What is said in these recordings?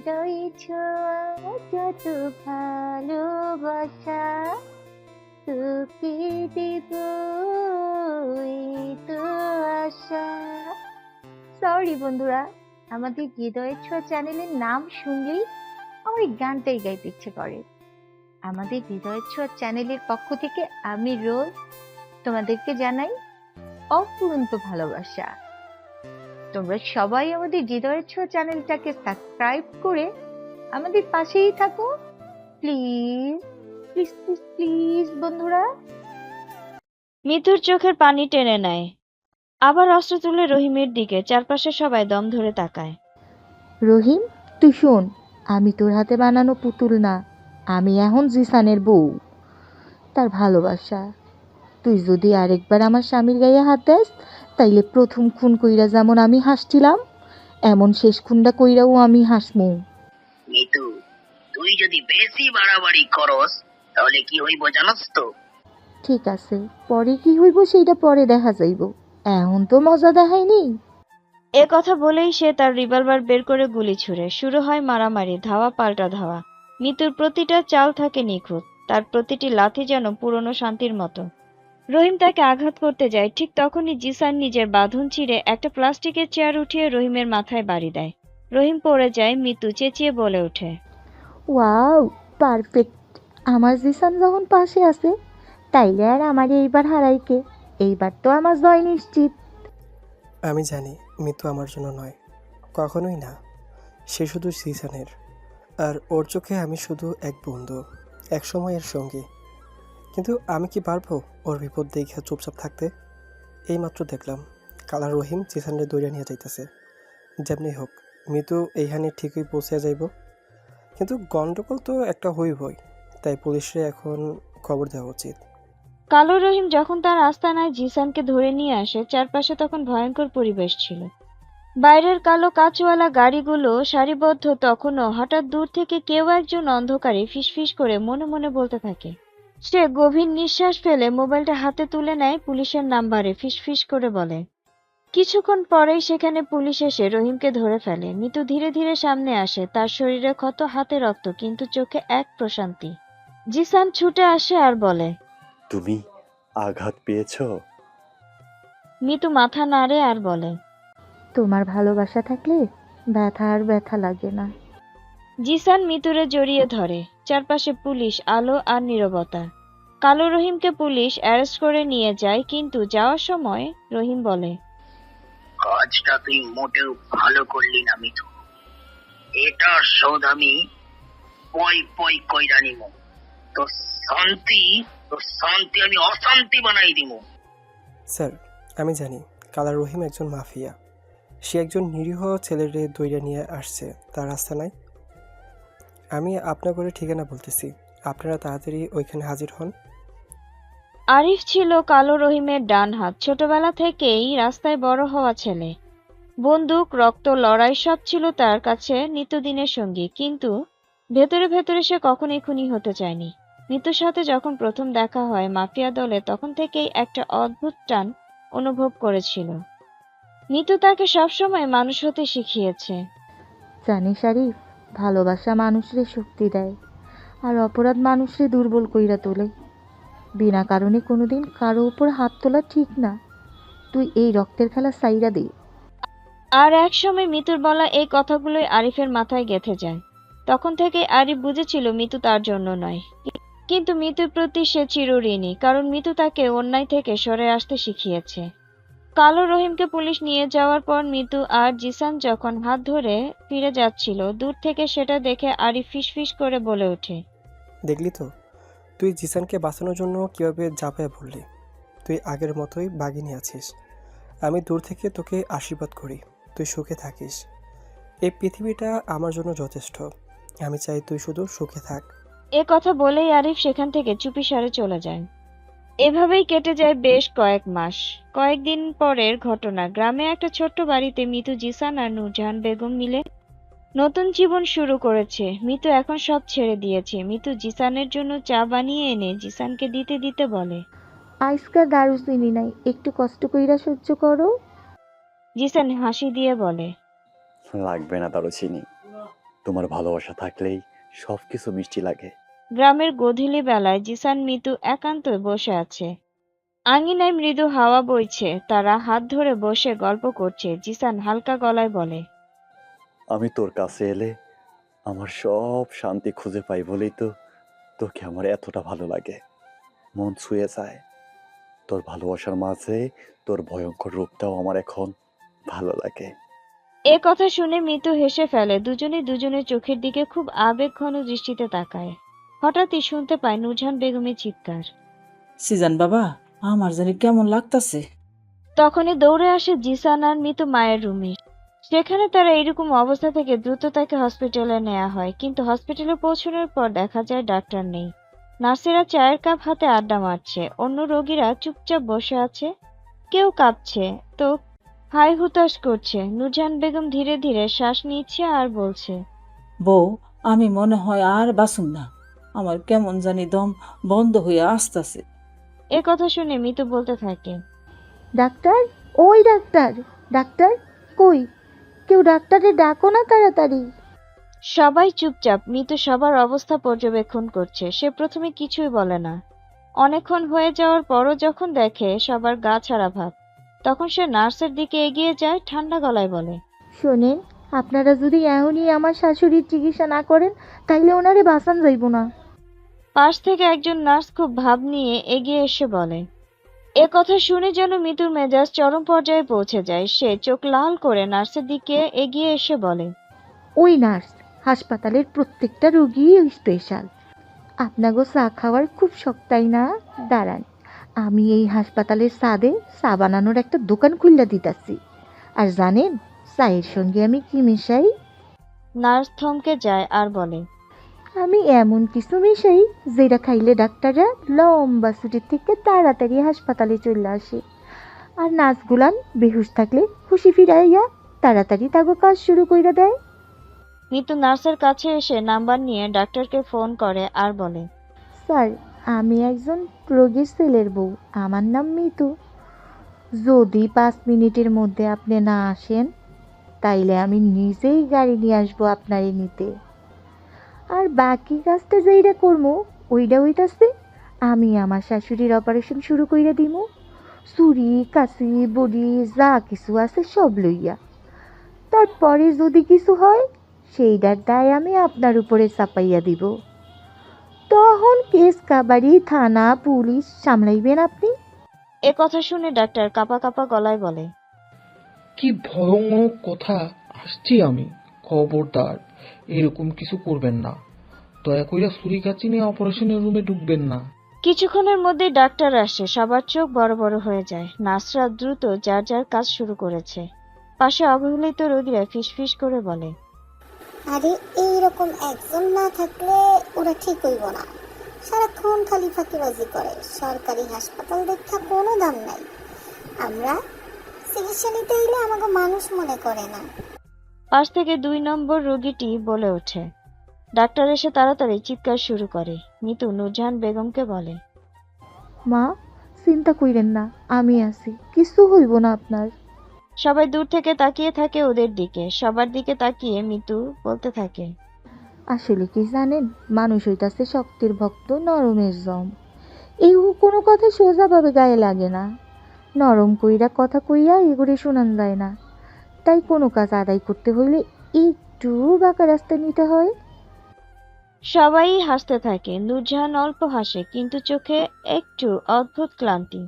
রয়েছো যত ভালোবাসা তোকে দেব এই তো আশা। সরি বন্ধুরা, আমাদের হৃদয়ের ছোঁয়া চ্যানেলের নাম শুনলেই আমার এই গানটাই গাইতে ইচ্ছে করে। আমাদের হৃদয়ের ছোঁয়া চ্যানেলের পক্ষ থেকে আমি রোজ তোমাদেরকে জানাই অফুরন্ত ভালোবাসা। তোমরা সবাই আমাদের হৃদয়ের ছোঁয়া চ্যানেলটাকে সাবস্ক্রাইব করে আমাদের পাশেই থাকো, প্লিজ প্লিজ প্লিজ প্লিজ বন্ধুরা। মিতুর চোখের পানি টেনে নেয়, আবার অস্ত্র তুলে রহিমের দিকে। চারপাশে সবাই দম ধরে তাকায়। রহিম, তুই শোন, আমি তোর হাতে বানানো পুতুল না, আমি এখন জিসানের বউ। তার ভালোবাসা, তুই যদি আরেকবার আমার স্বামীর গায়ে হাত দেস তাইলে প্রথম খুন কইরা যেমন আমি হাসছিলাম এমন শেষ খুনটা কইরাও আমি হাসমু। মিতু, তুই যদি বেশি বাড়াবাড়ি করস তাহলে কি হইব জানস তো? ঠিক আছে, পরে কি হইব সেইটা পরে দেখা যাইব, এখন তো মজা দেখাইনি। এ কথা বলেই সে তার রিভলভার বের করে গুলি ছুড়ে। শুরু হয় মারামারি, ধাওয়া পাল্টা ধাওয়া। মিতুর প্রতিটা চাল থাকে নিখুঁত, তার প্রতিটি লাথি যেন পুরনো শান্তির মতো। রহিম তাকে আঘাত করতে যায়, ঠিক তখনই জিসান নিজের বাঁধন ছিঁড়ে একটা প্লাস্টিকের চেয়ার উঠিয়ে রহিমের মাথায় বাড়ি দেয়। রহিম পড়ে যায়। মিতু চেঁচিয়ে বলে ওঠে, ওয়াও, পারফেক্ট। আমার জিসান যখন পাশে আছে তাইলে আর আমার এইবার হারাইকে, এইবার তো আমার জয় নিশ্চিত। আমি জানি মিতু আমার জন্য নয়, কখনোই না। সে শুধু সিসানের, আর ওর চোখে আমি শুধু এক বন্ধু, এক সময়ের সঙ্গী। কিন্তু আমি কি পারবো ওর বিপদ দেখে চুপচাপ থাকতে? এইমাত্র দেখলাম কালা রহিম সিসানের দৌড়ে নিয়ে যাইতেছে। যেমনি হোক মিতু এইখানে ঠিকই পৌঁছে যাইব, কিন্তু গন্ডগোল তো একটা হইবই, তাই পুলিশে এখন খবর দেওয়া উচিত। কালো রহিম যখন তার আস্তানায় জিসানকে ধরে নিয়ে আসে, চারপাশে তখন ভয়ঙ্কর পরিবেশ ছিল। বাইরের কালো কাঁচওয়ালা গাড়িগুলো সারিবদ্ধ, তখনও হঠাৎ দূর থেকে কেউ একজন অন্ধকারে ফিসফিস করে মনে মনে বলতে থাকে। সে গভীর নিঃশ্বাস ফেলে মোবাইলটা হাতে তুলে নেয়, পুলিশের নাম্বারে ফিসফিস করে বলে। কিছুক্ষণ পরেই সেখানে পুলিশ এসে রহিমকে ধরে ফেলে। মিতু ধীরে ধীরে সামনে আসে, তার শরীরে ক্ষত, হাতে রক্ত, কিন্তু চোখে এক প্রশান্তি। জিসান ছুটে আসে আর বলে, তুমি আঘাত পেয়েছো? মিতু মাথা নাড়ে আর বলে, তোমার ভালোবাসা থাকলে ব্যথা আর ব্যথা লাগে না। জিসান মিতুরে জড়িয়ে ধরে। চারপাশে পুলিশ, আলো আর নীরবতা। কালো রহিমকে পুলিশ অ্যারেস্ট করে নিয়ে যায়, কিন্তু যাওয়ার সময় রহিম বলে, কাজটা তুই মোটেও ভালো করলি না মিতু। এটার শোধ আমি পই পই কইরা নিমু। তোর শান্তি, তোর শান্তি আমি অশান্তি বানাই দিমু। স্যার, আমি জানি কালা রহিম একজন মাফিয়া। সে একজন নিরীহ ছেলেরে দইরা নিয়ে আসছে তার আস্তানায়। আমি আপনার করে ঠিকানা বলতেছি, আপনারা তাড়াতাড়ি ওইখানে হাজির হন। আরিফ ছিল কালো রহিমের ডান হাত। ছোটবেলা থেকেই রাস্তায় বড় হওয়া ছেলে। বন্দুক, রক্ত, লড়াই সব ছিল তার কাছে নিত্যদিনের সঙ্গী, কিন্তু ভেতরে ভেতরে সে কখনোই খুনি হতে চায়নি। মিতুর সাথে যখন প্রথম দেখা হয় মাফিয়া দলে, তখন থেকেই একটা অদ্ভুত টান অনুভব করেছিল। মিতু তাকে সবসময় মানুষ হতে শিখিয়েছে। জানিস আরিফ, ভালোবাসা মানুষরে শক্তি দেয় আর অপরাধ মানুষরে দুর্বল কইরা তোলে। বিনা কারণে কোনোদিন কারো উপর হাত তোলা ঠিক না। তুই এই রক্তের খেলা সাইরা দে। আর একসময় মিতুর বলা এই কথাগুলোই আরিফের মাথায় গেঁথে যায়। তখন থেকে আরিফ বুঝেছিল মিতু তার জন্য নয়, কিন্তু মিতুর প্রতি সে চিরঋণী, কারণ মিতু তাকে অন্যায় থেকে সরে আসতে শিখিয়েছে। কালো রহিমকে পুলিশ নিয়ে যাওয়ার পর মিতু আর জিসান যখন হাত ধরে ফিরে যাচ্ছিল, দূর থেকে সেটা দেখে আরিফ ফিসফিস করে বলে ওঠে, দেখলি তো, তুই জিসানকে বাঁচানোর জন্য কীভাবে ঝাঁপায় পড়লি। তুই আগের মতোই বাঘিনী আছিস। আমি দূর থেকে তোকে আশীর্বাদ করি, তুই সুখে থাকিস। এই পৃথিবীটা আমার জন্য যথেষ্ট। আমি চাই তুই শুধু সুখে থাক। এ কথা বলেই আরিফ সেখান থেকে চুপিসারে চলে যায়। এভাবেই কেটে যায় বেশ কয়েক মাস। কয়েকদিন পরের ঘটনা, গ্রামে একটা ছোট্ট বাড়িতে মিতু, জিসান আর নূরজাহান বেগম মিলে নতুন জীবন শুরু করেছে। মিতু এখন সব ছেড়ে দিয়েছে। মিতু জিসানের জন্য চা বানিয়ে এনে জিসানকে দিতে দিতে বলে, আইসকার দারু চিনি নাই, একটু কষ্ট কইরা সহ্য করো। জিসান হাসি দিয়ে বলে, লাগবে না দারুচিনি, তোমার ভালোবাসা থাকলেই সবকিছু মিষ্টি লাগে। গ্রামের গোধূলি বেলায় জিসান মিতু একান্তই বসে আছে। আঙিনায় মৃদু হাওয়া বইছে, তারা হাত ধরে বসে গল্প করছে। জিসান হালকা গলায় বলে, আমি তোর কাছে এলে আমার সব শান্তি খুঁজে পাই বলেই তো তোকে আমার এতটা ভালো লাগে। মন ছুঁয়ে যায়। তোর ভালোবাসার মাঝে তোর ভয়ঙ্কর রূপটাও আমার এখন ভালো লাগে। এ কথা শুনে মিতু হেসে ফেলে। দুজনেই দুজনের চোখের দিকে খুব আবেগঘন দৃষ্টিতে তাকায়। হঠাৎই শুনতে পায় নূরজাহান বেগমের চিৎকার। সিজান বাবা, আমার জানি কেমন লাগতাছে। তখনই দৌড়ে আসে জিসান আর মিতু মায়ের রুমে। সেখানে তারা এরকম অবস্থা থেকে দ্রুত তাকে হসপিটালে নেওয়া হয়, কিন্তু হসপিটালে পৌঁছানোর পর দেখা যায় ডাক্তার নেই। নার্সেরা চায়ের কাপ হাতে আড্ডা মারছে, অন্য রোগীরা চুপচাপ বসে আছে। কেউ কাঁপছে তো হাই হুতাশ করছে। নূরজাহান বেগম ধীরে ধীরে শ্বাস নিচ্ছে আর বলছে, বউ, আমি মনে হয় আর বাঁচুম না। আমার কেমন জানি দম বন্ধ হয়ে আসতাছে। এ কথা শুনে মিতু বলতে থাকে, ডাক্তার, ওই ডাক্তার, ডাক্তার কই? কেউ ডাক্তারে ডাকো না তাড়াতাড়ি। সবাই চুপচাপ। মিতু সবার অবস্থা পর্যবেক্ষণ করছে। সে প্রথমে কিছুই বলে না। অনেকক্ষণ হয়ে যাওয়ার পরও যখন দেখে সবার গা ছাড়া ভাব, তখন সে নার্সের দিকে এগিয়ে যায়, ঠান্ডা গলায় বলে, শোনেন, আপনারা যদি এখনই আমার শাশুড়ির চিকিৎসা না করেন তাইলে ওনারে বাঁচান যাইব না। পাশ থেকে একজন নার্স খুব ভাব নিয়ে এগিয়ে এসে বলে। এ কথা শুনে যেন মিতুর মেজাজ চরম পর্যায়ে পৌঁছে যায়। সে চোখ লাল করে নার্সের দিকে এগিয়ে এসে বলে, ওই নার্স, হাসপাতালের প্রত্যেকটা রোগী স্পেশাল। আপনাগো চা খাওয়ার খুব শখ তাই না? দাঁড়ান, আমি এই হাসপাতালের ছাদে চা বানানোর একটা দোকান খুললা দিতাছি। আর জানেন চায়ের সঙ্গে আমি কি মিশাই? নার্স থমকে যায় আর বলে, আমি এমন কিছু মিশাই যেটা খাইলে ডাক্তাররা লম্বা ছুটির থেকে তাড়াতাড়ি হাসপাতালে চলে আসে। আর নার্সগুলান বেহুশ থাকলে খুশি ফিরাইয়া তাড়াতাড়ি তাগো কাজ শুরু কইরা দেয়। মিতু নার্সের কাছে এসে নাম্বার নিয়ে ডাক্তারকে ফোন করে আর বলে, স্যার, আমি একজন রোগীর ছেলের বউ, আমার নাম মিতু। যদি 5 মিনিটের মধ্যে আপনি না আসেন তাইলে আমি নিজেই গাড়ি নিয়ে আসবো আপনারে নিতে। আর বাকি কাজটা যেইটা করবো ওইটা হইতাছে আমি আমার শাশুড়ির অপারেশন শুরু কইরা দিমু। ছুরি, কাঁচি, বড়ি যা কিছু আছে সব লইয়া। তারপরে যদি কিছু হয় সেইটার দায় আমি আপনার উপরে চাপাইয়া দিব। তখন কেস কাবাডি, থানা, পুলিশ সামলাইবেন আপনি। এ কথা শুনে ডাক্তার কাঁপা কাঁপা গলায় বলে, কি ভয়ানক কথা! আসছি আমি। খবরদার এরকম কিছু করবেন না। দয়া কইরা ছুরি কাচি নিয়ে অপারেশনের রুমে ঢুকবেন না। কিছুক্ষণের মধ্যেই ডাক্তার আসে। সবার চোখ বড় বড় হয়ে যায়। নার্সরা দ্রুত যার যার কাজ শুরু করেছে। পাশে অবহেলিত রোগীরা ফিসফিস করে বলে, আরে এইরকম একজন না থাকলে ওরা ঠিক হইব না। সারাক্ষণ খালি ফাঁকিবাজি করে। সরকারি হাসপাতাল দেখা কোনো দাম নাই। আমরা চিকিৎসা নিতে হইলে আমাকে মানুষ মনে করে না। পাশ থেকে 2 নম্বর রোগীটি বলে ওঠে। ডাক্তার এসে তাড়াতাড়ি চিৎকার শুরু করে। মিতু নূরজাহান বেগমকে বলে, মা, চিন্তা কইরেন না, আমি আছি, কিছু হইব না আপনার। সবাই দূর থেকে তাকিয়ে থাকে ওদের দিকে। সবার দিকে তাকিয়ে মিতু বলতে থাকে, আসলে কি জানেন, মানুষ হইতাছে শক্তির ভক্ত, নরমের জম। এই কোনো কথা সোজাভাবে গায়ে লাগে না। নরম কইরা কথা কইয়া এগুলি শোনান যায় না। তাই কোনো কাজ আদায় করতে হইলে একটু বাঁকা রাস্তা নিতে হয়। সবাই হাসতে থাকে। নূরজাহান অল্প হাসে, কিন্তু চোখে একটু অদ্ভুত ক্লান্তি।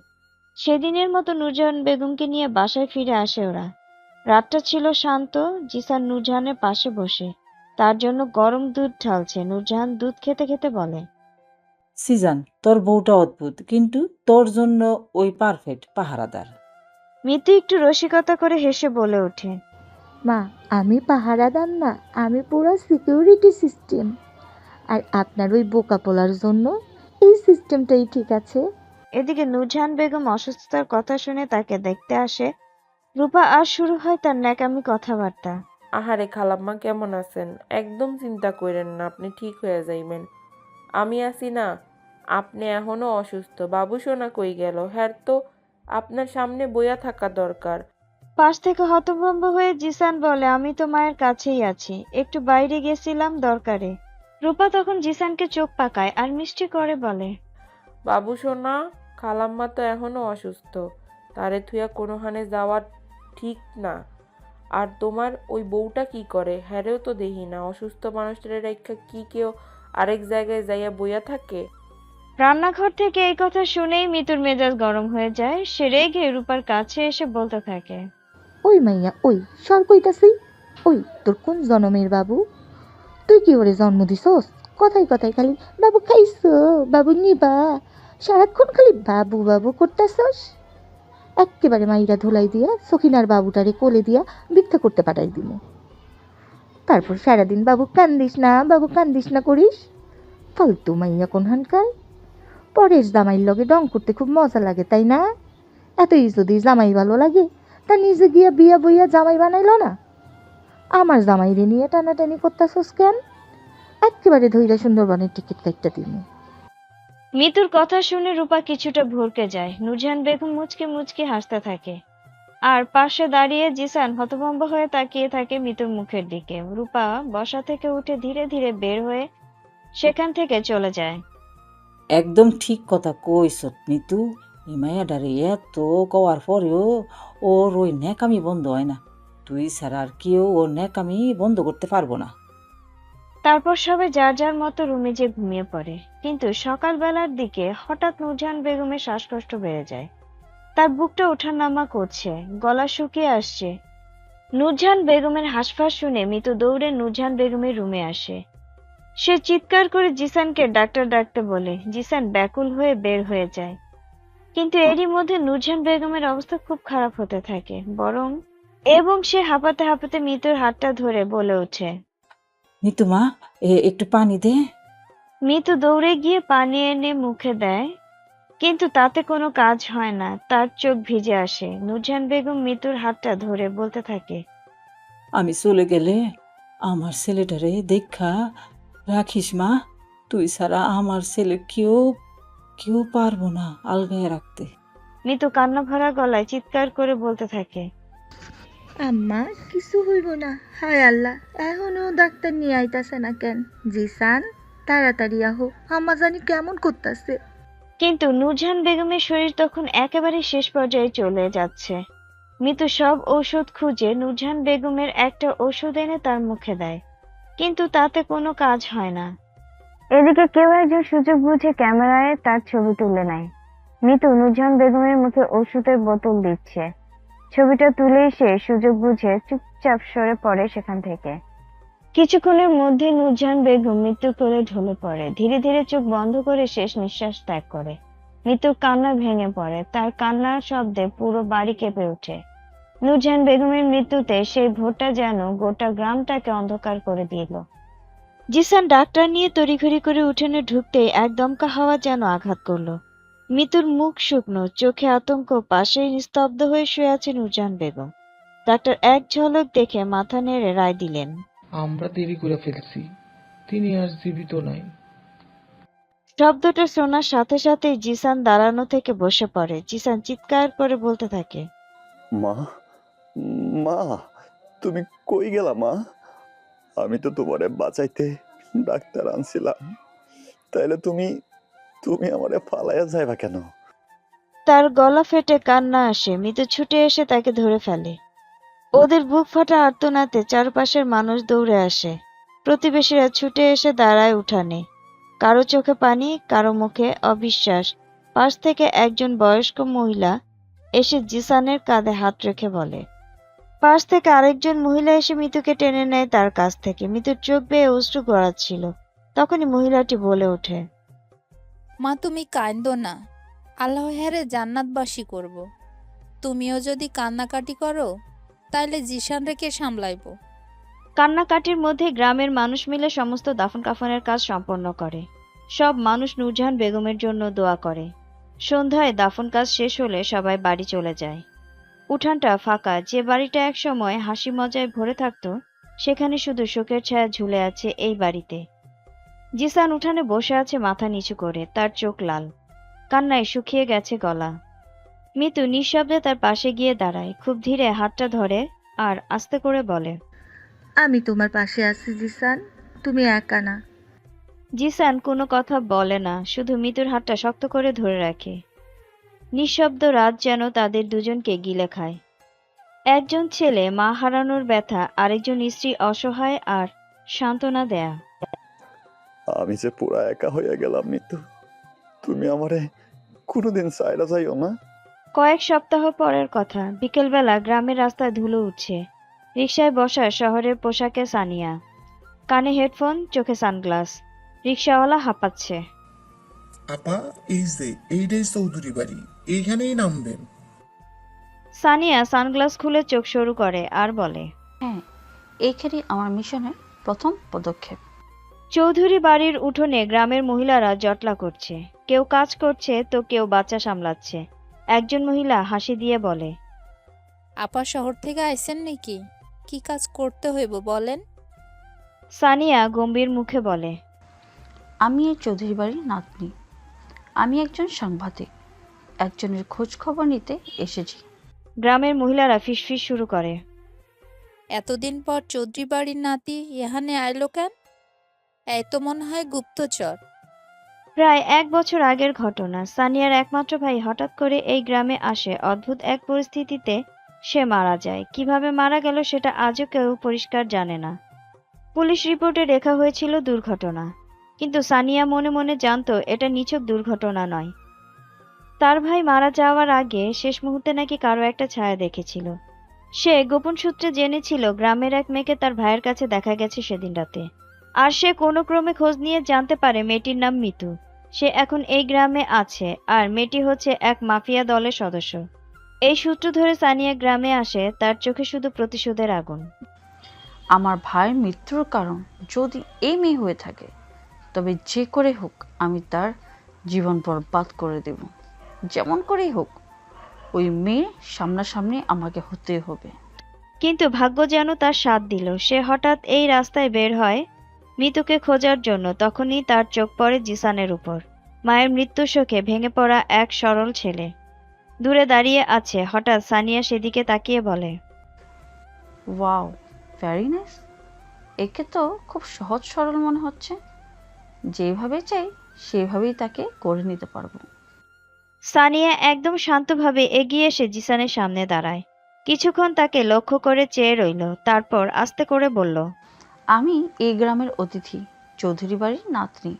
সেদিনের মতো নূরজাহান বেগমকে নিয়ে বাসায় ফিরে আসে ওরা। রাতটা ছিল শান্ত। জিসান নূরজাহানের পাশে বসে তার জন্য গরম দুধ ঢালছে। নূরজাহান দুধ খেতে খেতে বলে, সিজান, তোর বউটা অদ্ভুত, কিন্তু তোর জন্য ওই পারফেক্ট পাহারাদার। মিতু একটু রসিকতা করে হেসে বলে ওঠে, মা, আমি পাহারাদার না, আমি পুরো সিকিউরিটি সিস্টেম। আর আপনার ওই বোকা পোলার জন্য এই সিস্টেমটাই ঠিক আছে। এদিকে নূরজাহান বেগম অসুস্থতার কথা শুনে তাকে দেখতে আসে। রূপা আর শুরু হয় তার ন্যাকামি কথাবার্তা। আহারে খালাম্মা, কেমন আছেন? একদম চিন্তা কইরেন না, আপনি ঠিক হয়ে যাইবেন। আমি আছি না। আপনি এখনো অসুস্থ। বাবু সোনা কই গেল? হ্যার তো আপনার সামনে বইয়া থাকা দরকার। পাশ থেকে হতভম্ব হয়ে জিসান বলে, আমি তো মায়ের কাছেই আছি, একটু বাইরে গেছিলাম দরকারে। রূপা তখন জিসানকে চোখ পাকায় আর মিষ্টি করে বলে, বাবু সোনা, খালাম্মা তো এখনো অসুস্থ, তারে থুয়া কোনোখানে যাওয়া ঠিক না। আর তোমার ওই বউটা কি করে? হ্যারেও তো দেখি না, অসুস্থ মানুষটারে রেখা কি কেউ আরেক জায়গায় যাইয়া বইয়া থাকে? রান্নাঘর থেকে এই কথা শুনেই মিতুর মেজাজ গরম হয়ে যায়। সে রেগে রূপার কাছে এসে বলতে থাকে, ওই মাইয়া ওই, সর কইতাছি। ওই তোর কোন জনমের বাবু? তুই কি ওরে জন্ম দিছস? কথাই কথাই খালি বাবু খাইছো, বাবু নিবা, সারাক্ষণ খালি বাবু বাবু করতেছস। এক্কেবারে মাইরা ধুলাই দিয়া সখিনার বাবুটারে কোলে দিয়া ভিক্ষা করতে পাঠাই দিমু। তারপর সারাদিন বাবু কান্দিস না, বাবু কান্দিস না করিস। ফালতু মাইয়া কোনখানকার। পরের জামাইয়ের লগে ডং করতে খুব মজা লাগে, তাই না? এতই যদি জামাই ভালো লাগে তা নিজে গিয়া বিয়া বইয়া জামাই বানাইল না। আমার জামাইরে নিয়ে টানাটানি করতেছস কেন? একেবারে ধইরা সুন্দরবনের টিকিট কাটতে দিমু। মিতুর কথা শুনে রূপা কিছুটা ভরকে যায়। নূরজাহান বেগম মুচকি মুচকি হাসতে থাকে, আর পাশে দাঁড়িয়ে জিসান হতভম্ব হয়ে তাকিয়ে থাকে মিতুর মুখের দিকে। রূপা বসা থেকে উঠে ধীরে ধীরে বের হয়ে সেখান থেকে চলে যায়। একদম ঠিক কথা কইছ মিতু। এই মায়াডারে এত কওয়ার পরেও ওর ওই ন্যাকামি বন্ধ হয় না। তুই ছাড়া আর কেউ ওর ন্যাকামি বন্ধ করতে পারবো না। তারপর সবাই যার যার মতো রুমে যে ঘুমিয়ে পড়ে। কিন্তু সকালবেলার দিকে হঠাৎ নূরজাহান বেগমের শ্বাসকষ্ট বেড়ে যায়। তার বুকটা ওঠানামা করছে, গলা শুকিয়ে আসছে। নূরজাহান বেগমের হাঁসফাঁস শুনে মিতু দৌড়ে নূরজাহান বেগমের রুমে আসে। সে চিৎকার করে জিসানকে ডাক্তার ডাকতে বলে। জিসান ব্যাকুল হয়ে বের হয়ে যায়। কিন্তু এরই মধ্যে নূরজাহান বেগমের অবস্থা খুব খারাপ হতে থাকে এবং সে হাঁপাতে হাঁপাতে মিতুর হাতটা ধরে বলে ওঠে, মিতু মা, একটু পানি দে। মিতু দৌড়ে গিয়ে পানি এনে মুখে দেয়, কিন্তু তাতে কোনো কাজ হয় না। তার চোখ ভিজে আসে। নূরজাহান বেগম মিতুর হাতটা ধরে বলতে থাকে, আমি চলে গেলে আমার ছেলেটারে দেখা রাখিস মা। তুই ছাড়া আমার ছেলে কেউ কেউ পারবো না আলগায় রাখতে। মিতু কান্না ভরা গলায় চিৎকার করে বলতে থাকে, আম্মা কিছু হইব না, হায় আল্লাহ, এখনো ডাক্তার নিয়ে আইতাছে না কেন? জিসান তাড়াতাড়ি আহো, আম্মা জানি কেমন করতেছে। কিন্তু নূরজাহান বেগমের শরীর তখন একেবারে শেষ পর্যায়ে চলে যাচ্ছে। মিতু সব ঔষধ খুঁজে নূরজাহান বেগমের একটা ওষুধ এনে তার মুখে দেয়, কিন্তু তাতে কোনো কাজ হয় না। এদিকে কেউ একজন সুযোগ বুঝে ক্যামেরায় তার ছবি তুলে নেয়। মিতু নূরজাহান বেগমের মুখে ওষুধের বোতল দিচ্ছে। ছবিটা তুলেই সে সুযোগ বুঝে চুপচাপ সরে পড়ে সেখান থেকে। কিছুক্ষণের মধ্যে নূরজাহান বেগম মৃত্যুর কোলে ঢলে পড়ে। ধীরে ধীরে চোখ বন্ধ করে শেষ নিঃশ্বাস ত্যাগ করে। মৃত্যুর কান্না ভেঙে পড়ে। তার কান্নার শব্দে পুরো বাড়ি কেঁপে ওঠে। নূরজাহান বেগমের মৃত্যুতে সেই ভোরটা যেন গোটা গ্রামটাকে অন্ধকার করে দিল। জিসান ডাক্তার নিয়ে তড়িঘড়ি করে উঠোনে ঢুকতেই এক দমকা হাওয়া যেন আঘাত করলো। মিতুর মুখ শুকনো, চোখে আতঙ্ক, পাশেই নিস্তব্ধ হয়ে শুয়ে আছে নূরজাহান বেগম। ডাক্তার এক ঝলক দেখে মাথা নেড়ে রায় দিলেন, আমরা দেরি করে ফেলছি, তিনি আর জীবিত নাই। শব্দটা শোনার সাথে সাথেই জিসান দাঁড়ানো থেকে বসে পড়ে। জিসান চিৎকার করে বলতে থাকে, মা, মা, তুমি কই গেলা মা? আমি তো তোমারে বাঁচাইতে ডাক্তার আনছিলাম, তাইলে তুমি তুমি আমারে ফালাইয়া যাইবা কেন? তার গলা ফেটে কান্না আসে। মিতু ছুটে এসে তাকে ধরে ফেলে। ওদের বুক ফাটা আর্তনাদে চারপাশের মানুষ দৌড়ে আসে। প্রতিবেশীরা ছুটে এসে দাঁড়ায় উঠানে। কারো চোখে পানি, কারো মুখে অবিশ্বাস। পাশ থেকে একজন বয়স্ক মহিলা এসে জিসানের কাঁধে হাত রেখে বলে। পাশ থেকে আরেকজন মহিলা এসে মিতুকে টেনে নেয় তার কাছ থেকে। মিতুর চোখ বেয়ে অশ্রু গড়াচ্ছিল। তখনই মহিলাটি বলে ওঠে, মা তুমি কাঁদো না, আল্লাহ হেরে জান্নাতবাসী করব। তুমিও যদি কান্নাকাটি করো তাইলে জিসান রেখে সামলাইব। কান্নাকাটির মধ্যে গ্রামের মানুষ মিলে সমস্ত দাফন কাফনের কাজ সম্পন্ন করে। সব মানুষ নূরজাহান বেগমের জন্য দোয়া করে। সন্ধ্যায় দাফন কাজ শেষ হলে সবাই বাড়ি চলে যায়। উঠানটা ফাঁকা। যে বাড়িটা একসময় হাসি মজায় ভরে থাকতো, সেখানে শুধু শোকের ছায়া ঝুলে আছে এই বাড়িতে। জিসান উঠানে বসে আছে মাথা নিচু করে, তার চোখ লাল, কান্নায় শুকিয়ে গেছে গলা। মিতু নিঃশব্দে তার পাশে গিয়ে দাঁড়ায়, খুব ধীরে হাতটা ধরে আর আস্তে করে বলে, আমি তোমার পাশে আছি জিসান, তুমি একা না। জিসান কোনো কথা বলে না, শুধু মিতুর হাতটা শক্ত করে ধরে রাখে। নিঃশব্দ রাত যেন তাদের দুজনকে গিলে খায়। একজন ছেলে মা হারানোর ব্যথা, আরেকজন স্ত্রী অসহায় আর সান্ত্বনা দেয়া। আমি যে পুরা একা হইয়া গেলাম মিতু, তুমি আমারে কোনোদিন চাইলা যাইও না। কয়েক সপ্তাহ পরের কথা, বিকেলবেলা গ্রামের রাস্তায় ধুলো উঠছে। রিকশায় বসা শহরের পোশাকে সানিয়া, কানে হেডফোন, চোখে সানগ্লাস। রিকশাওয়ালা হাঁপাচ্ছে। আপা, এই যে এইটাই চৌধুরী বাড়ি, এইখানেই নামবেন। সানিয়া সানগ্লাস খুলে চোখ সরু করে আর বলে, হ্যাঁ, এইখানেই আমার মিশনের প্রথম পদক্ষেপ। চৌধুরী বাড়ির উঠোনে গ্রামের মহিলারা জটলা করছে। কেউ কাজ করছে তো কেউ বাচ্চা সামলাচ্ছে। একজন মহিলা হাসি দিয়ে বলে, আপা শহর থেকে আইছেন নাকি? কি কাজ করতে হইব বলেন? সানিয়া গম্ভীর মুখে বলে, আমি এই চৌধুরী বাড়ির নাতনি। আমি একজন সাংবাদিক, একজনের খোঁজ খবর নিতে এসেছি। গ্রামের মহিলারা ফিসফিস শুরু করে। এতদিন পর চৌধুরী বাড়ির নাতি এখানে আইলো কেন? এই তো মনে হয় গুপ্তচর। প্রায় 1 বছর আগের ঘটনা। সানিয়ার একমাত্র ভাই হঠাৎ করে এই গ্রামে আসে। অদ্ভুত এক পরিস্থিতিতে সে মারা যায়। কিভাবে মারা গেল সেটা আজও কেউ পরিষ্কার জানে না। পুলিশ রিপোর্টে লেখা হয়েছিল দুর্ঘটনা, কিন্তু সানিয়া মনে মনে জানতো এটা নিছক দুর্ঘটনা নয়। তার ভাই মারা যাওয়ার আগে শেষ মুহূর্তে নাকি কারো একটা ছায়া দেখেছিল। সে গোপন সূত্রে জেনেছিল গ্রামের এক মেয়েকে তার ভাইয়ের কাছে দেখা গেছে সেদিন রাতে। আর সে কোনো ক্রমে খোঁজ নিয়ে জানতে পারে মেয়েটির নাম মিতু। সে এখন এই গ্রামে আছে, আর মেয়েটি হচ্ছে এক মাফিয়া দলের সদস্য। এই সূত্র ধরে সানিয়া গ্রামে আসে, তার চোখে শুধু প্রতিশোধের আগুন। আমার ভাইয়ের মৃত্যুর কারণ যদি এই মেয়ে হয়ে থাকে, তবে যে করে হোক আমি তার জীবন বরবাদ করে দেব। যেমন করেই হোক ওই মেয়ে সামনাসামনি আমাকে হতে হবে। কিন্তু ভাগ্য যেন তার সাথ দিল। সে হঠাৎ এই রাস্তায় বের হয় মিতুকে খোঁজার জন্য। তখনই তার চোখ পড়ে জিসানের উপর। মায়ের মৃত্যু শোকে ভেঙে পড়া এক সরল ছেলে দূরে দাঁড়িয়ে আছে। হঠাৎ সানিয়া সেদিকে তাকিয়ে বলে, ওয়াও, ভেরি নাইস। একে তো খুব সহজ সরল মনে হচ্ছে। যেভাবে চাই সেভাবেই তাকে করে নিতে পারবো। সানিয়া একদম শান্তভাবে এগিয়ে এসে জিসানের সামনে দাঁড়ায়। কিছুক্ষণ তাকে লক্ষ্য করে চেয়ে রইল, তারপর আস্তে করে বলল, আমি এই গ্রামের অতিথি, চৌধুরী বাড়ির নাতনি।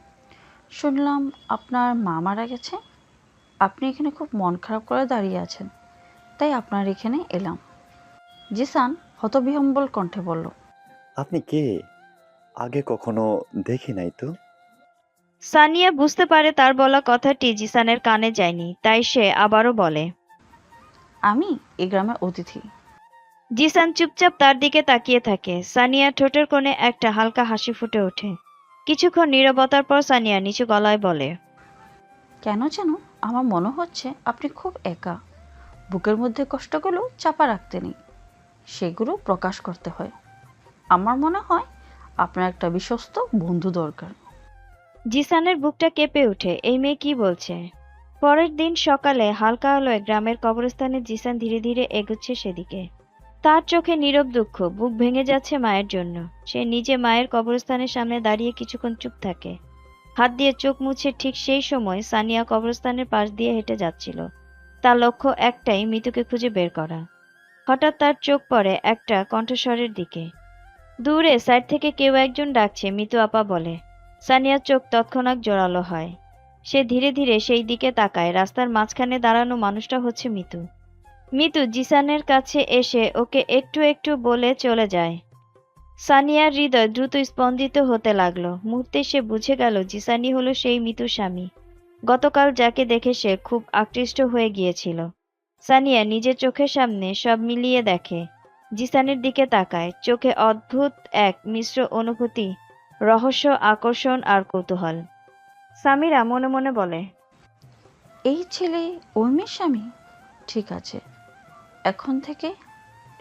শুনলাম আপনার মা মারা গেছে। আপনি এখানে খুব মন খারাপ করে দাঁড়িয়ে আছেন, তাই আপনার এখানে এলাম। জিসান হতবিহম্বল কণ্ঠে বলল, আপনি কে? আগে কখনো দেখি নাই তো। সানিয়া বুঝতে পারে তার বলা কথাটি জিসানের কানে যায়নি, তাই সে আবারও বলে, আমি এই গ্রামের অতিথি। জিসান চুপচাপ তার দিকে তাকিয়ে থাকে। সানিয়া ঠোঁটের কোণে একটা হালকা হাসি ফুটে ওঠে। কিছুক্ষণ নীরবতার পর সানিয়া নিচু গলায় বলে, কেন যেন আমার মনে হচ্ছে আপনি খুব একা। বুকের মধ্যে কষ্টগুলো চাপা রাখতে নেই, সেগুলো প্রকাশ করতে হয়। আমার মনে হয় আপনার একটা বিশ্বস্ত বন্ধু দরকার। জিসানের বুকটা কেঁপে ওঠে। এই মেয়ে কি বলছে? পরের দিন সকালে হালকা আলোয় গ্রামের কবরস্থানে জিসান ধীরে ধীরে এগুচ্ছে সেদিকে। তার চোখে নীরব দুঃখ, বুক ভেঙে যাচ্ছে মায়ের জন্য। সে নিজে মায়ের কবরস্থানের সামনে দাঁড়িয়ে কিছুক্ষণ চুপ থাকে, হাত দিয়ে চোখ মুছে। ঠিক সেই সময় সানিয়া কবরস্থানের পাশ দিয়ে হেঁটে যাচ্ছিল। তার লক্ষ্য একটাই, মিতুকে খুঁজে বের করা। হঠাৎ তার চোখ পড়ে একটা কণ্ঠস্বরের দিকে। দূরে সাইড থেকে কেউ একজন ডাকছে, মিতু আপা বলে। সানিয়ার চোখ তৎক্ষণাৎ জোরালো হয়। সে ধীরে ধীরে সেই দিকে তাকায়। রাস্তার মাঝখানে দাঁড়ানো মানুষটা হচ্ছে মিতু। মিতু জিসানের কাছে এসে ওকে একটু একটু বলে চলে যায়। সানিয়ার হৃদয় দ্রুত স্পন্দিত হতে লাগলো। মুহূর্তে সে বুঝে গেল জিসানই হলো সেই মিতুর স্বামী, গতকাল যাকে দেখে সে খুব আকৃষ্ট হয়ে গিয়েছিল। সানিয়া নিজের চোখের সামনে সব মিলিয়ে দেখে, জিসানের দিকে তাকায়। চোখে অদ্ভুত এক মিশ্র অনুভূতি, রহস্য, আকর্ষণ আর কৌতূহল। সামিরা মনে মনে বলে, এই ছেলে ওই মেয়ের স্বামী। ঠিক আছে, এখন থেকে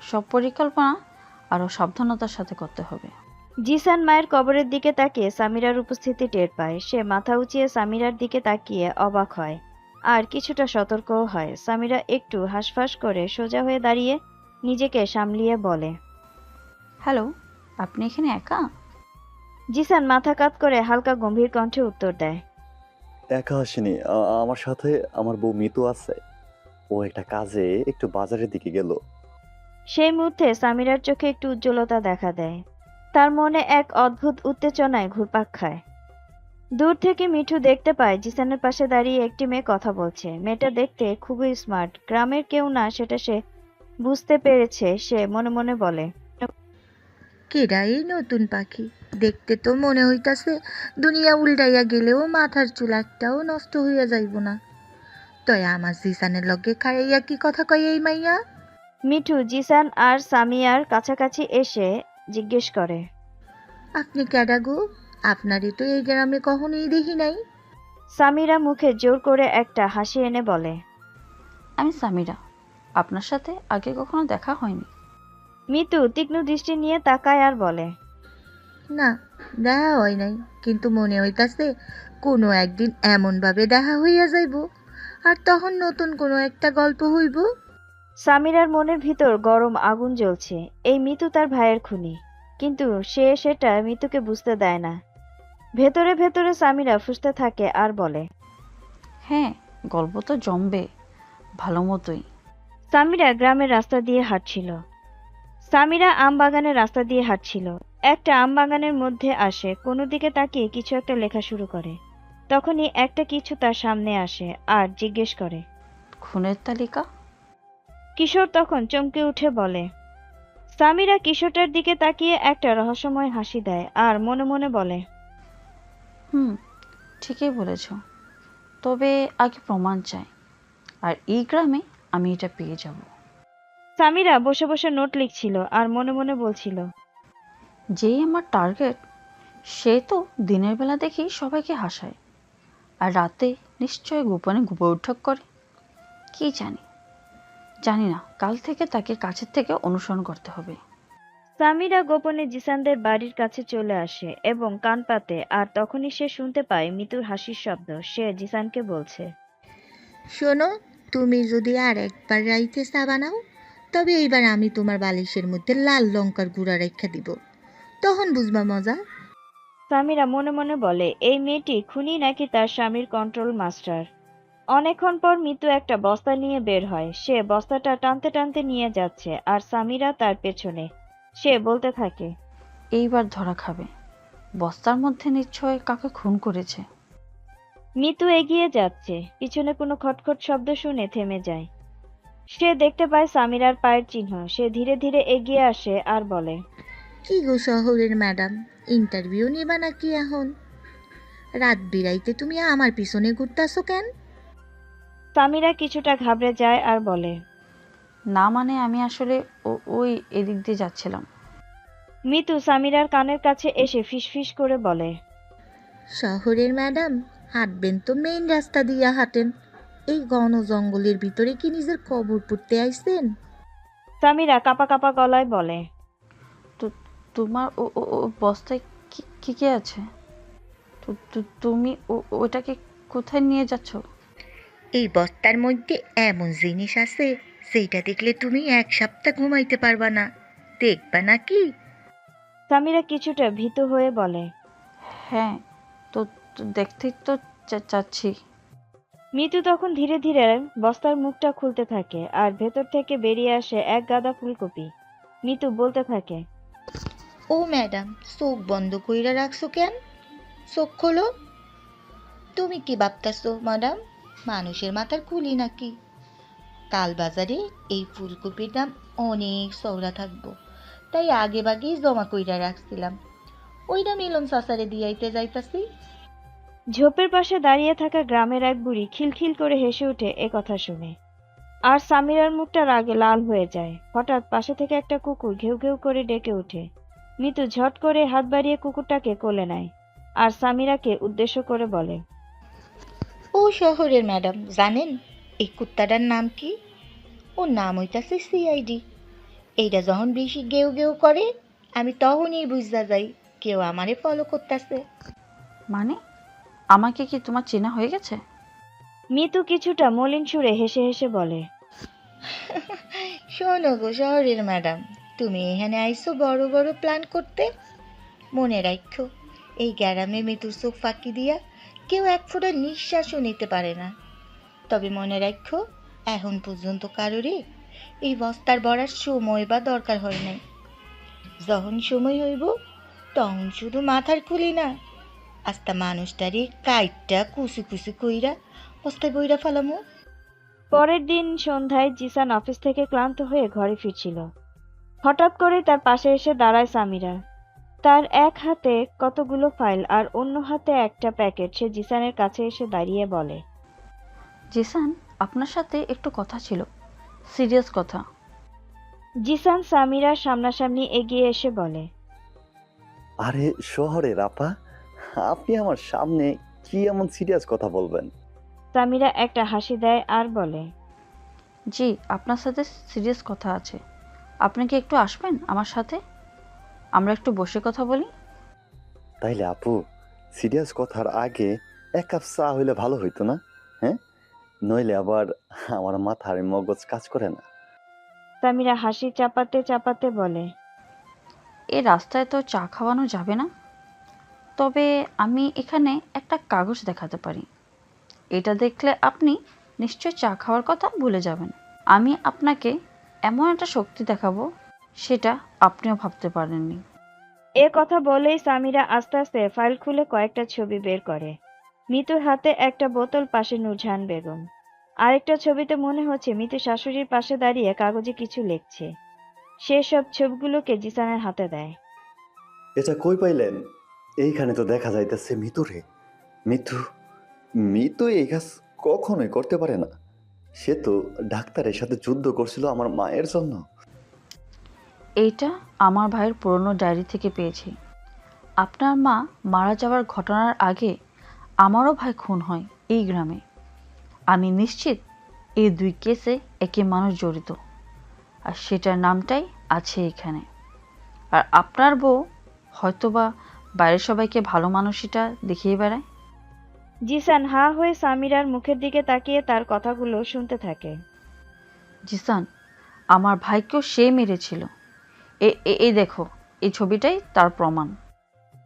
সব পরিকল্পনা আরও সাবধানতার সাথে করতে হবে। জিসান মায়ের কবরের দিকে তাকিয়ে সামিরার উপস্থিতি টের পায়। সে মাথা উঁচিয়ে সামিরার দিকে তাকিয়ে অবাক হয়। আর কিছুটা সতর্কও হয়। সামিরা একটু হাঁসফাঁস করে সোজা হয়ে দাঁড়িয়ে নিজেকে সামলিয়ে বলে, হ্যালো, আপনি এখানে একা? জিসান মাথা কাত করে হালকা গম্ভীর কণ্ঠে উত্তর দেয়, একা আসেনি, আমার সাথে আমার বউ মিতু আছে। ও একটা কাজে একটু বাজারের দিকে গেল। সেই মুহূর্তে সামিরার চোখে একটু উজ্জ্বলতা দেখা দেয়। তার মনে এক অদ্ভুত উত্তেজনায় ঘুরপাক খায়। দূর থেকে মিঠু দেখতে পায় জিসানের পাশে দাঁড়িয়ে একটি মেয়ে কথা বলছে। মেয়েটা দেখতে খুবই স্মার্ট, গ্রামের কেউ না সেটা সে বুঝতে পেরেছে। সে মনে মনে বলে, কেডা এই নতুন পাখি? দেখতে তো মনে হইতাছে দুনিয়া উল্টাইয়া গেলেও মাথার চুল একটাও নষ্ট হইয়া যাইব না। তয় আমার জিসানের লগে খাড়াইয়া কি কথা কয় এই মাইয়া? মিঠু জিসান আর সামিয়ার কাছাকাছি এসে জিজ্ঞেস করে, আপনি কেডা গো? আপনারই তো এই গ্রামে কখনোই দেখি নাই। সামিরা মুখে জোর করে একটা হাসি এনে বলে, আমি সামিরা, আপনার সাথে আগে কখনো দেখা হয়নি। মিতু তীক্ষ্ণ দৃষ্টি নিয়ে তাকায় আর বলে, না, দেখা হয় নাই, কিন্তু মনে হইতাছে কোনো একদিন এমনভাবে দেখা হইয়া যাইব, আর তখন নতুন কোনো একটা গল্প হইব। সামিরার মনের ভিতর গরম আগুন জ্বলছে। এই মিতু তার ভাইয়ের খুনি, কিন্তু সে সেটা মিতুকে বুঝতে দেয় না। ভেতরে ভেতরে সামিরা ফুঁসতে থাকে আর বলে, হ্যাঁ, গল্প তো জমবে ভালো মতোই। সামিরা গ্রামের রাস্তা দিয়ে হাঁটছিল। সামিরা আম বাগানের রাস্তা দিয়ে হাঁটছিল। একটা আম বাগানের মধ্যে আসে, কোনো দিকে তাকিয়ে কিছু একটা লেখা শুরু করে। তখনই একটা কিছু তার সামনে আসে আর জিজ্ঞেস করে, খুনের তালিকা? কিশোর তখন চমকে উঠে বলে। সামিরা কিশোরটার দিকে তাকিয়ে একটা রহস্যময় হাসি দেয় আর মনে মনে বলে, ঠিকই বলেছ, তবে আগে প্রমাণ চাই, আর এই গ্রামে আমি এটা পেয়ে যাব। সামিরা বসে বসে নোট লিখছিল আর মনে মনে বলছিল, যেই আমার টার্গেট, সে তো দিনের বেলা দেখেই সবাইকে হাসায়, আর রাতে নিশ্চয় গোপনে বৈঠক করে। কি জানি না, কাল থেকে তাকে কাছের থেকে অনুসরণ করতে হবে। সামিরা গোপনে জিসানদের বাড়ির কাছে চলে আসে এবং কান পাতে, আর তখনই সে শুনতে পায় মিতুর হাসির শব্দ। সে জিসানকে বলছে, শোনো, তুমি যদি আর একবার রাইতে চা বানাও, তবে এইবার আমি তোমার বালিশের মধ্যে লাল লঙ্কার গুঁড়া রেখে দিব, তখন বুঝবা মজা। সামিরা মনে মনে বলে, এই মেয়েটি খুনি নাকি তার স্বামীর কন্ট্রোল মাস্টার। অনেকক্ষণ পর মিতু একটা বস্তা নিয়ে বের হয়। সে বস্তাটা টানতে টানতে নিয়ে যাচ্ছে আর সামিরা তার পেছনে। সে বলতে থাকে, এইবার ধরা খাবে, বস্তার মধ্যে নিশ্চয় কাকে খুন করেছে। মিতু এগিয়ে যাচ্ছে, পিছনে কোনো খটখট শব্দ শুনে থেমে যায়। সে দেখতে পায় সামিরার পায়ের চিহ্ন। সে ধীরে ধীরে এগিয়ে আসে আর বলে, কি গো শহরের ম্যাডাম, ইন্টারভিউ নিবা নাকি এখন? রাত বিরাইতে তুমি আমার পিছনে ঘুরতাছো কেন? সামিরা কিছুটা ঘাবড়ে যায় আর বলে, না মানে আমি আসলে ওই এদিক দিয়ে যাচ্ছিলাম। মিতু সামিরার কানের কাছে এসে ফিসফিস করে বলে, শহরের ম্যাডাম, হাঁটবেন তো মেইন রাস্তা দিয়া হাঁটেন, এই ঘন জঙ্গলের ভিতরে কি নিজের কবর পুঁততে আইছেন? সামিরা কাপা কাপা গলায় বলে, তোমার ও বস্তায় কি কি আছে? তুমি ওটাকে কোথায় নিয়ে যাচ্ছ? এই বস্তার মধ্যে এমন জিনিস আছে সেইটা দেখলে তুমি 1 সপ্তাহ ঘুমাইতে পারবা না, দেখবা নাকি? সামিরা কিছুটা ভীত হয়ে বলে, হ্যাঁ, তো দেখতেই তো চাচ্ছি। মিতু তখন ধীরে ধীরে বস্তার মুখটা খুলতে থাকে আর ভেতর থেকে বেরিয়ে আসে এক গাদা ফুলকপি। মিতু বলতে থাকে, ও ম্যাডাম, চোখ বন্ধ কইরা রাখছো কেন? চোখ খোলো। তুমি কি ভাবতাছো ম্যাডাম, মানুষের মাথার খুলি নাকি? কাল বাজারে এই ফুলকপির দাম অনেক চওড়া থাকবো, তাই আগে ভাগেই জমা কইরা রাখছিলাম, ওইটা মিলন চাচারে দিয়াইতে যাইতাছি। ঝোপের পাশে দাঁড়িয়ে থাকা গ্রামের এক বুড়ি খিলখিল করে হেসে ওঠে এ কথা শুনে। আর সামিরার মুখটা রাগে লাল হয়ে যায়। হঠাৎ পাশে থেকে একটা কুকুর ঘেউ ঘেউ করে ডেকে ওঠে। মিতু ঝট করে হাত বাড়িয়ে কুকুরটাকে কোলে নেয় আর সামিরাকে উদ্দেশ্য করে বলে, ও শহরের ম্যাডাম, জানেন এই কুত্তাটার নাম কি? ওর নাম হইতাছে সিআইডি। এইটা যখন বেশি গেউ গেউ করে, আমি তখনই বুঝা যাই কেউ আমারে ফলো করতেছে। মানে আমাকে কি তোমার চেনা হয়ে গেছে? মিতু কিছুটা মলিন সুরে হেসে হেসে বলে, শোনো গো শহরের ম্যাডাম, তুমি এখানে আইসো বড় বড় প্ল্যান করতে। মনে রাখো, এই গ্যারামে মৃত্যুর চোখ ফাঁকি দিয়া কেউ এক ফোঁটা নিঃশ্বাসও নিতে পারে না। তবে মনে রাখো, এখন পর্যন্ত কারোরই এই বস্তার ভরার সময় বা দরকার হয় নাই। যখন সময় হইব তখন শুধু মাথার খুলি না, আস্তা মানুষটারে কাইটটা কুচি কুচি কইরা বস্তায় বইরা ফেলামো। পরের দিন সন্ধ্যায় জিসান অফিস থেকে ক্লান্ত হয়ে ঘরে ফিরছিল। হঠাৎ করে তার পাশে এসে দাঁড়ায় সামিরা। তার এক হাতে কতগুলো ফাইল আর অন্য হাতে একটা প্যাকেট। সে জিসানের কাছে এসে দাঁড়িয়ে বলে, জিসান, আপনার সাথে একটু কথা ছিল, সিরিয়াস কথা। জিসান সামিরার সামনাসামনি এগিয়ে এসে বলে, আরে শহরের আপা, আপনি আমার সামনে কি এমন সিরিয়াস কথা বলবেন? সামিরা একটা হাসি দেয় আর বলে, জি, আপনার সাথে সিরিয়াস কথা আছে। আপনি কি একটু আসবেন আমার সাথে? আমরা একটু বসে কথা বলি। তাইলে আপু, সিরিয়াস কথার আগে এক কাপ চা হইলে ভালো হইতো না? হ্যাঁ, নইলে আবার আমার মাথার মগজ কাজ করে না। সামিরা হাসি চাপাতে চাপাতে বলে, এই রাস্তায় তো চা খাওয়ানো যাবে না, তবে আমি এখানে একটা কাগজ দেখাতে পারি। এটা দেখলে আপনি নিশ্চয় চা খাওয়ার কথা ভুলে যাবেন। আমি আপনাকে এমন একটা শক্তি দেখাবো, সেটা আপনিও ভাবতে পারেননি। এ কথা বলেই সামিরা আস্তে আস্তে ফাইল খুলে কয়েকটা ছবি বের করে। মিতুর হাতে একটা বোতল, পাশে নূরজাহান বেগম। আরেকটা ছবিতে মনে হচ্ছে মিতু শাশুড়ির পাশে দাঁড়িয়ে কাগজে কিছু লিখছে। সে সব ছবিগুলোকে জিসানের হাতে দেয়। এটা কই পাইলেন? এইখানে তো দেখা যাইতেছে মিতুরে। মিতু মিতু এই কাজ কখনোই করতে পারে না। সে তো ডাক্তারের সাথে যুদ্ধ করছিল আমার মায়ের জন্য। এইটা আমার ভাইয়ের পুরনো ডায়েরি থেকে পেয়েছি। আপনার মা মারা যাওয়ার ঘটনার আগে আমারও ভাই খুন হয় এই গ্রামে। আমি নিশ্চিত এই দুই কেসে একই মানুষ জড়িত, আর সেটার নামটাই আছে এখানে। আর আপনার বউ হয়তোবা বাইরের সবাইকে ভালো মানুষটা দেখিয়ে বেড়ায়। জিসান হা হয়ে সামিরার মুখের দিকে তাকিয়ে তার কথাগুলো শুনতে থাকে। জিসান, আমার ভাইকেও সে মেরেছিল। এই দেখো, এই ছবিটাই তার প্রমাণ।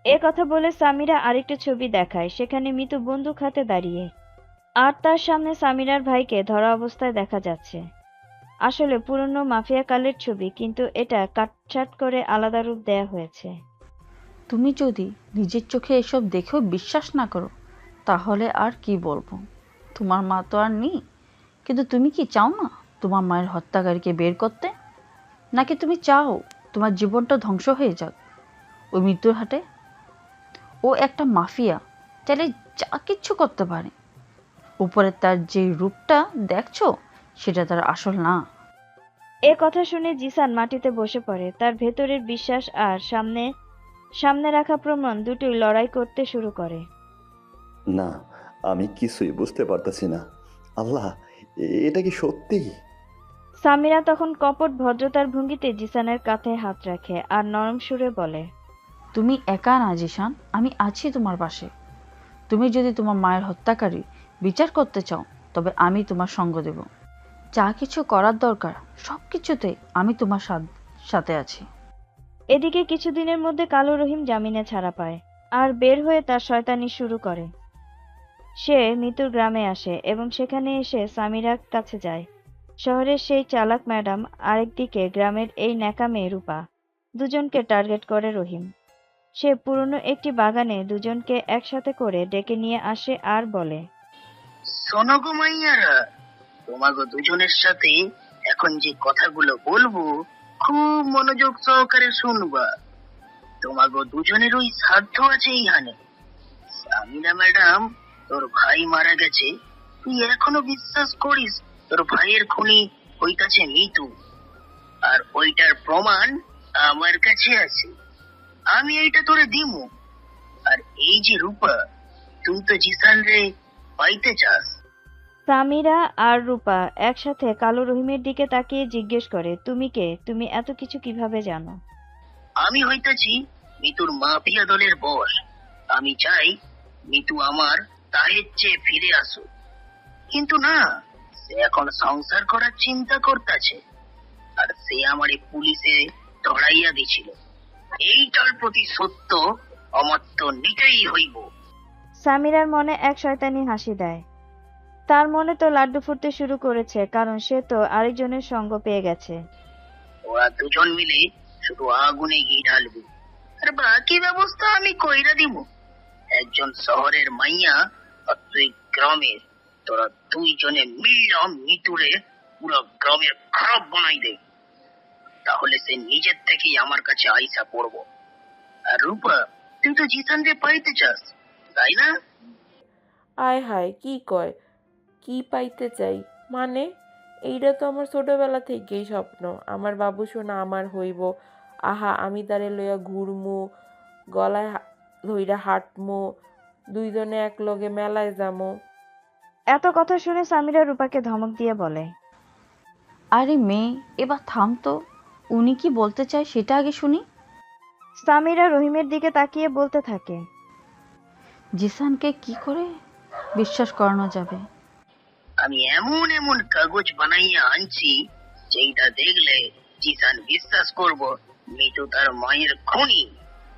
এ কথা বলে সামিরা আরেকটা ছবি দেখায়। সেখানে মিতু বন্দুক হাতে দাঁড়িয়ে, আর তার সামনে সামিরার ভাইকে ধরা অবস্থায় দেখা যাচ্ছে। আসলে পুরনো মাফিয়া কালের ছবি, কিন্তু এটা কাটছাট করে আলাদা রূপ দেয়া হয়েছে। তুমি যদি নিজের চোখে এসব দেখেও বিশ্বাস না করো, তাহলে আর কি বলবো। তোমার মা তো আর নেই, কিন্তু তুমি কি চাও না তোমার মায়ের হত্যাকারীকে বের করতে? নাকি তুমি চাও তোমার জীবনটা ধ্বংস হয়ে যাক ওই মৃত্যুর হাটে? ও একটা মাফিয়া, চাইলে যা কিচ্ছু করতে পারে। উপরে তার যে রূপটা দেখছো, সেটা তার আসল না। এ কথা শুনে জিসান মাটিতে বসে পড়ে। তার ভেতরের বিশ্বাস আর সামনে রাখা প্রমাণ দুটোই লড়াই করতে শুরু করে। না, আমি কিছুই বুঝতে পারতেছি না। আল্লাহ, এটা কি সত্যি? সামিরা তখন কপট ভদ্রতার ভঙ্গিতে জিসানের কাঁধে হাত রাখে আর নরম সুরে বলে, তুমি একা না জিসান, আমি আছি তোমার পাশে। তুমি যদি তোমার মায়ের হত্যাকারী বিচার করতে চাও, তবে আমি তোমার সঙ্গ দেব। যা কিছু করার দরকার সব কিছুতে আমি তোমার সাথে আছি। এদিকে কিছুদিনের মধ্যে কালো রহিম জামিনে ছাড়া পায় আর বের হয়ে তার শয়তানি শুরু করে। সে মিতুর গ্রামে আসে এবং সেখানে এসে সামিরার কাছে যায়। শহরের সেই চালাক ম্যাডাম, আরেকদিকে গ্রামের এই ন্যাকা মেয়ে রূপা, দুজনকে টার্গেট করে রহিম। সে পুরনো একটি বাগানে দুজনকে একসাথে করে ডেকে নিয়ে আসে আর বলে, শোনো গো মাইয়ারা, তোমাগো দুজনের সাথে এখন যে কথাগুলো বলবো খুব মনোযোগ সহকারে শুনবা। তোমাগো দুজনের ওই সাধ্য আছে এইখানে। সামিনা ম্যাডাম, তোর ভাই মারা গেছে, তুই এখনো বিশ্বাস করিস তোর ভাইয়ের খুনি হইতাছে মিতু? আর ওইটার প্রমাণ আমার কাছে আছে, আমি এইটা তোরে দিমু। আর এই যে রূপা, তুই তো জিসান রে পাইতে চাস। সামিরা আর রূপা একসাথে কালো রহিমের দিকে তাকিয়ে জিজ্ঞেস করে, তুমি কে? তুমি এত কিছু কিভাবে জানো? আমি হইতাছি মিতুর মাফিয়া দলের বস। আমি চাই মিতু আমার তাহের চেয়ে ফিরে আসুক। কিন্তু না, সে এখন সংসার করার চিন্তা করতেছে, আর সে আমারে পুলিশে ধরাইয়া দিছিল। এইটার প্রতি সত্য আমার তো নিতেই হইব। সামিরার মনে এক শয়তানি হাসি দেয়। তার মনে তো লাড্ডু ফুটতে শুরু করেছে, কারণ সে তো আরেকজনের সঙ্গ পেয়ে গেছে। ওরা দুজন মিলে শুধু আগুনে ঘি ঢালবে, আর বাকি ব্যবস্থা আমি কইরা দিব। একজন শহরের মাইয়া আর তুই গ্রামের, তোরা দুইজনে মিললা মিতুরে পুরো গ্রামের খারাপ বানাই দে। তাহলে সে নিজের থেকেই আমার কাছে আইসা পড়বো। আর রূপা, তুই তো জিসানকে পাইতে চাস, তাই না? আয় হায়, কি কয়, কি পাইতে চাই মানে? এইটা তো আমার ছোটবেলা থেকেই স্বপ্ন, আমার বাবু সোনা আমার হইব। আহা, আমি তারে লইয়া ঘুরমু, গলায় ধইরা হাঁটমু, দুইজনে এক লগে মেলায় যামু। এত কথা শুনে সামিরা রূপাকে ধমক দিয়ে বলে, আরে মেয়ে, এবার থাম তো, উনি কি বলতে চায় সেটা আগে শুনি। সামিরা রহিমের দিকে তাকিয়ে বলতে থাকে, জিসানকে কি করে বিশ্বাস করানো যাবে? আমি এমন এমন কাগজ বানাইয়া আনছি যেটা দেখলে জিসান বিশ্বাস করব মিতু তার মায়ের খুনি।